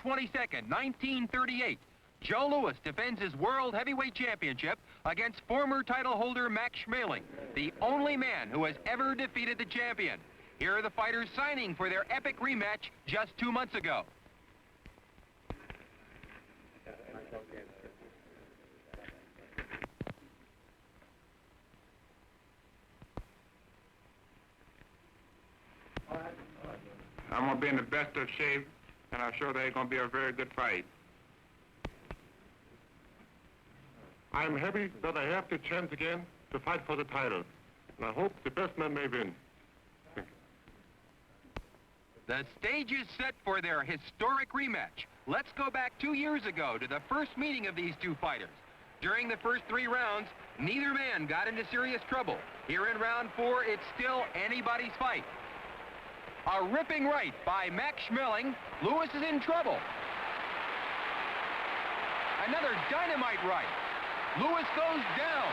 22nd, 1938, Joe Louis defends his World Heavyweight Championship against former title holder Max Schmeling, the only man who has ever defeated the champion. Here are the fighters signing for their epic rematch just 2 months ago. I'm going to be in the best of shape, and I'm sure they're going to be a very good fight. I'm happy that I have the chance again to fight for the title, and I hope the best man may win. Thank you. The stage is set for their historic rematch. Let's go back 2 years ago to the first meeting of these two fighters. During the first 3 rounds, neither man got into serious trouble. Here in round 4, it's still anybody's fight. A ripping right by Max Schmeling. Louis is in trouble. Another dynamite right. Louis goes down.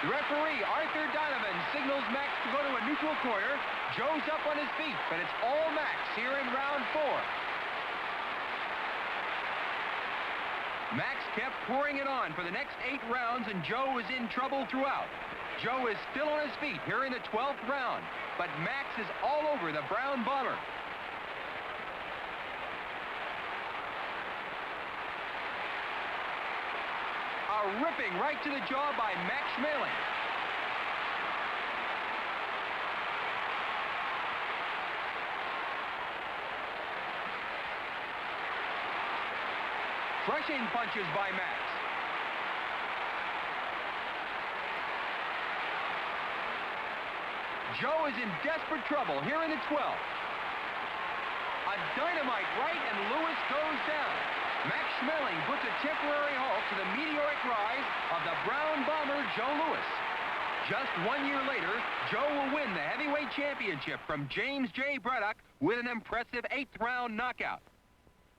The referee, Arthur Donovan, signals Max to go to a neutral corner. Joe's up on his feet, but it's all Max here in round 4. Max kept pouring it on for the next 8 rounds, and Joe was in trouble throughout. Joe is still on his feet here in the 12th round, but Max is all over the brown bomber. A ripping right to the jaw by Max Schmeling. Crushing punches by Max. Joe is in desperate trouble here in the 12th. A dynamite right, and Louis goes down. Max Schmeling puts a temporary halt to the meteoric rise of the brown bomber Joe Louis. Just 1 year later, Joe will win the heavyweight championship from James J. Braddock with an impressive 8th round knockout.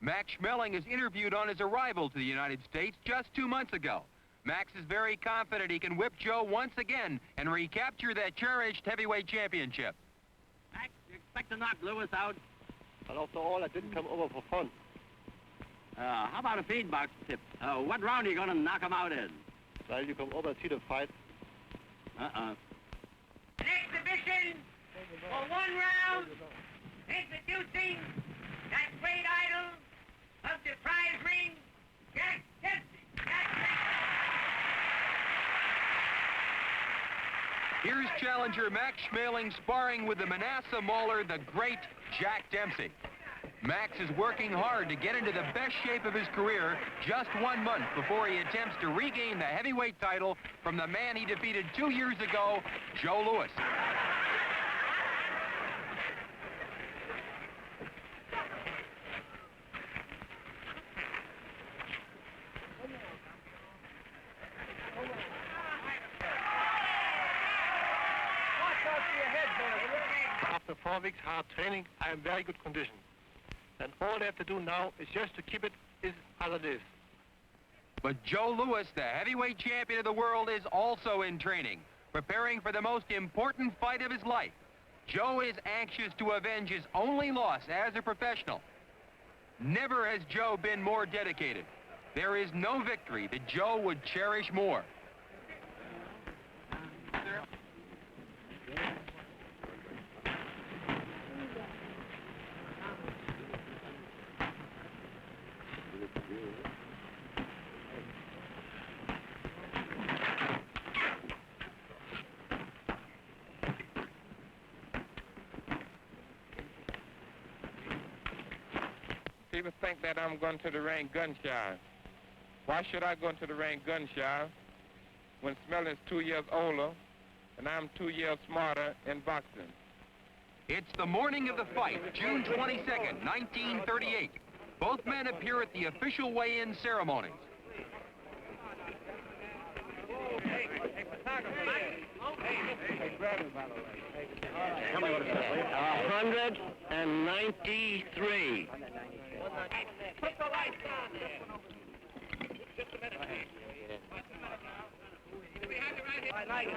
Max Schmeling is interviewed on his arrival to the United States just 2 months ago. Max is very confident he can whip Joe once again and recapture that cherished heavyweight championship. Max, you expect to knock Louis out? Well, after all, I didn't come over for fun. How about a feed box tip? What round are you going to knock him out in? Well, you come over, see the fight. Uh-uh. An exhibition for 1 round, introducing that great idol of the prize ring, Jack Dempsey. Here's challenger Max Schmeling sparring with the Manasseh Mauler, the great Jack Dempsey. Max is working hard to get into the best shape of his career just 1 month before he attempts to regain the heavyweight title from the man he defeated 2 years ago, Joe Louis. After 4 weeks hard training, I am in very good condition. And all I have to do now is just to keep it as it is. But Joe Louis, the heavyweight champion of the world, is also in training, preparing for the most important fight of his life. Joe is anxious to avenge his only loss as a professional. Never has Joe been more dedicated. There is no victory that Joe would cherish more. People think that I'm going to the ring gun-shy. Why should I go into the ring gun-shy when Schmeling is 2 years older and I'm 2 years smarter in boxing? It's the morning of the fight, June 22nd, 1938. Both men appear at the official weigh-in ceremonies. Tell me what it says, 193. Put the lights on there. Just a minute.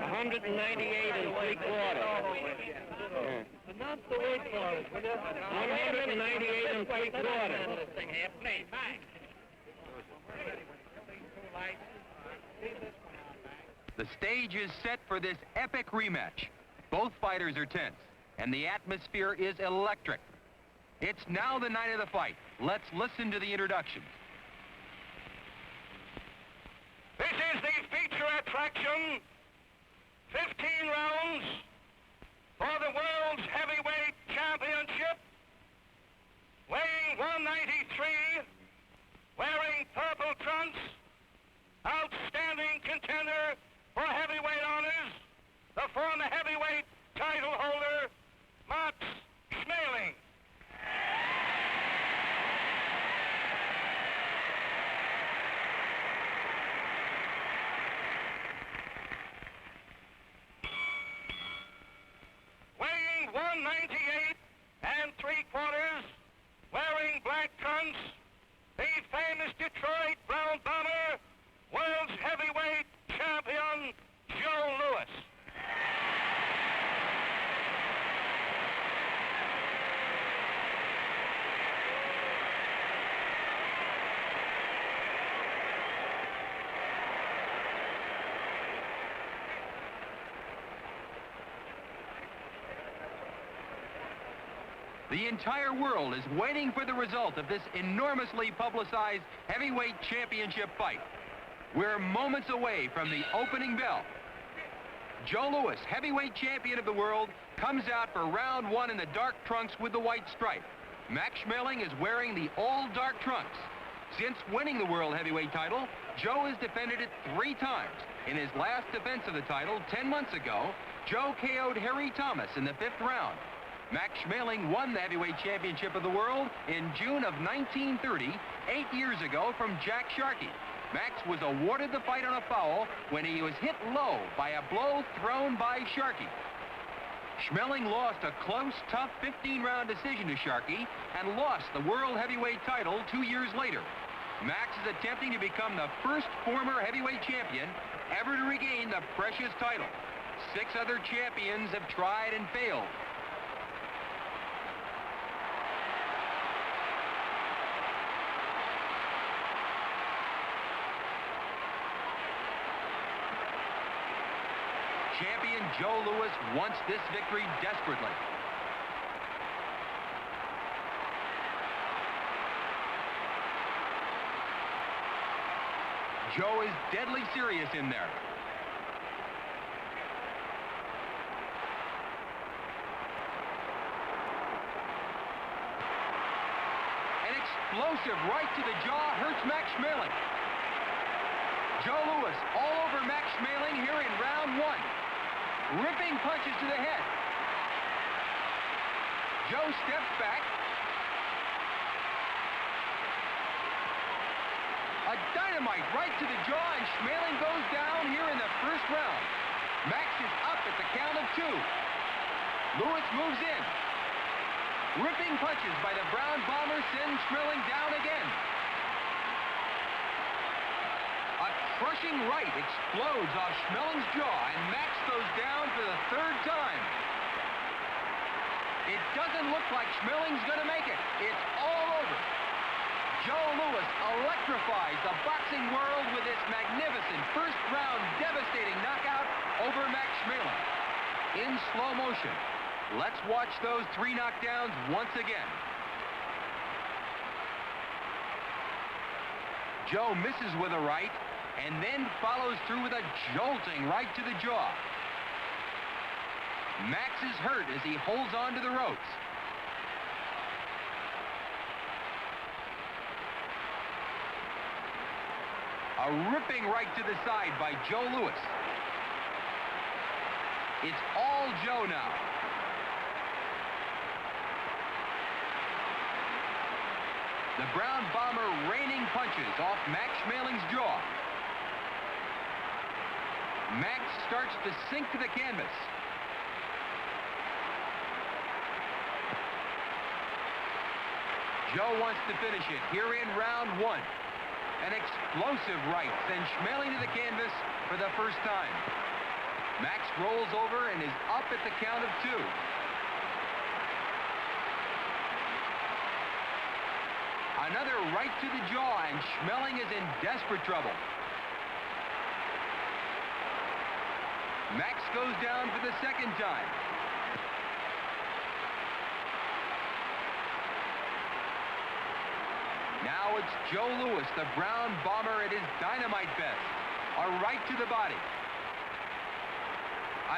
198 and 3/4. Not the weight for it, will you? 198 and 3/4. This thing here, please, Max. The stage is set for this epic rematch. Both fighters are tense, and the atmosphere is electric. It's now the night of the fight. Let's listen to the introduction. This is the feature attraction. 15 rounds for the World's Heavyweight Championship. Weighing 193, wearing purple trunks, outstanding contender for heavyweight honors, the former heavyweight title holder, Max Schmeling. Weighing 198 and 3/4, wearing black trunks, the famous Detroit Brown Bomber, world's heavyweight champion, Joe Louis. The entire world is waiting for the result of this enormously publicized heavyweight championship fight. We're moments away from the opening bell. Joe Louis, heavyweight champion of the world, comes out for round one in the dark trunks with the white stripe. Max Schmeling is wearing the all dark trunks. Since winning the world heavyweight title, Joe has defended it 3 times. In his last defense of the title 10 months ago, Joe KO'd Harry Thomas in the 5th round. Max Schmeling won the heavyweight championship of the world in June of 1930, 8 years ago, from Jack Sharkey. Max was awarded the fight on a foul when he was hit low by a blow thrown by Sharkey. Schmeling lost a close, tough 15-round decision to Sharkey and lost the world heavyweight title 2 years later. Max is attempting to become the first former heavyweight champion ever to regain the precious title. 6 other champions have tried and failed. Champion Joe Louis wants this victory desperately. Joe is deadly serious in there. An explosive right to the jaw hurts Max Schmeling. Joe Louis all over Max Schmeling here in round 1. Ripping punches to the head. Joe steps back. A dynamite right to the jaw, and Schmeling goes down here in the 1st round. Max is up at the count of 2. Louis moves in. Ripping punches by the Brown Bomber send Schmeling down again. A crushing right explodes off Schmeling's jaw, and Max goes down for the 3rd time. It doesn't look like Schmeling's going to make it. It's all over. Joe Louis electrifies the boxing world with this magnificent 1st-round devastating knockout over Max Schmeling. In slow motion, let's watch those 3 knockdowns once again. Joe misses with a right, and then follows through with a jolting right to the jaw. Max is hurt as he holds on to the ropes. A ripping right to the side by Joe Louis. It's all Joe now. The Brown Bomber raining punches off Max Schmeling's jaw. Max starts to sink to the canvas. Joe wants to finish it here in round 1. An explosive right sends Schmeling to the canvas for the 1st time. Max rolls over and is up at the count of 2. Another right to the jaw, and Schmeling is in desperate trouble. Max goes down for the second time. Now it's Joe Louis, the Brown Bomber at his dynamite best. A right to the body.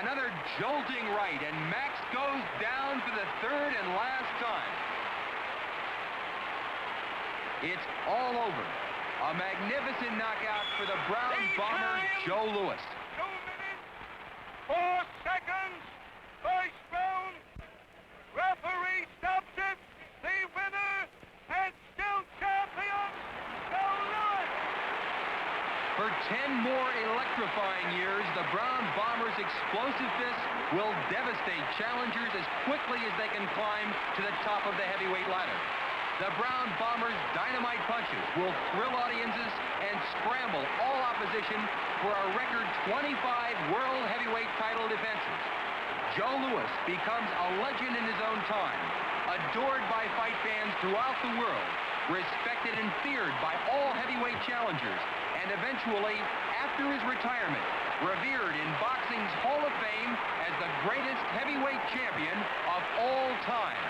Another jolting right, and Max goes down for the third and last time. It's all over. A magnificent knockout for the Brown Bomber, Joe Louis. 2 minutes, 4 seconds, first round. Referee stops it. The winner and still champion, Joe Louis. For 10 more electrifying years, the Brown Bombers' explosive fists will devastate challengers as quickly as they can climb to the top of the heavyweight ladder. The Brown Bombers' dynamite punches will thrill audiences and scramble all opposition for a record 25 world heavyweight title defenses. Joe Louis becomes a legend in his own time, adored by fight fans throughout the world, respected and feared by all heavyweight challengers, and eventually, after his retirement, revered in boxing's Hall of Fame as the greatest heavyweight champion of all time.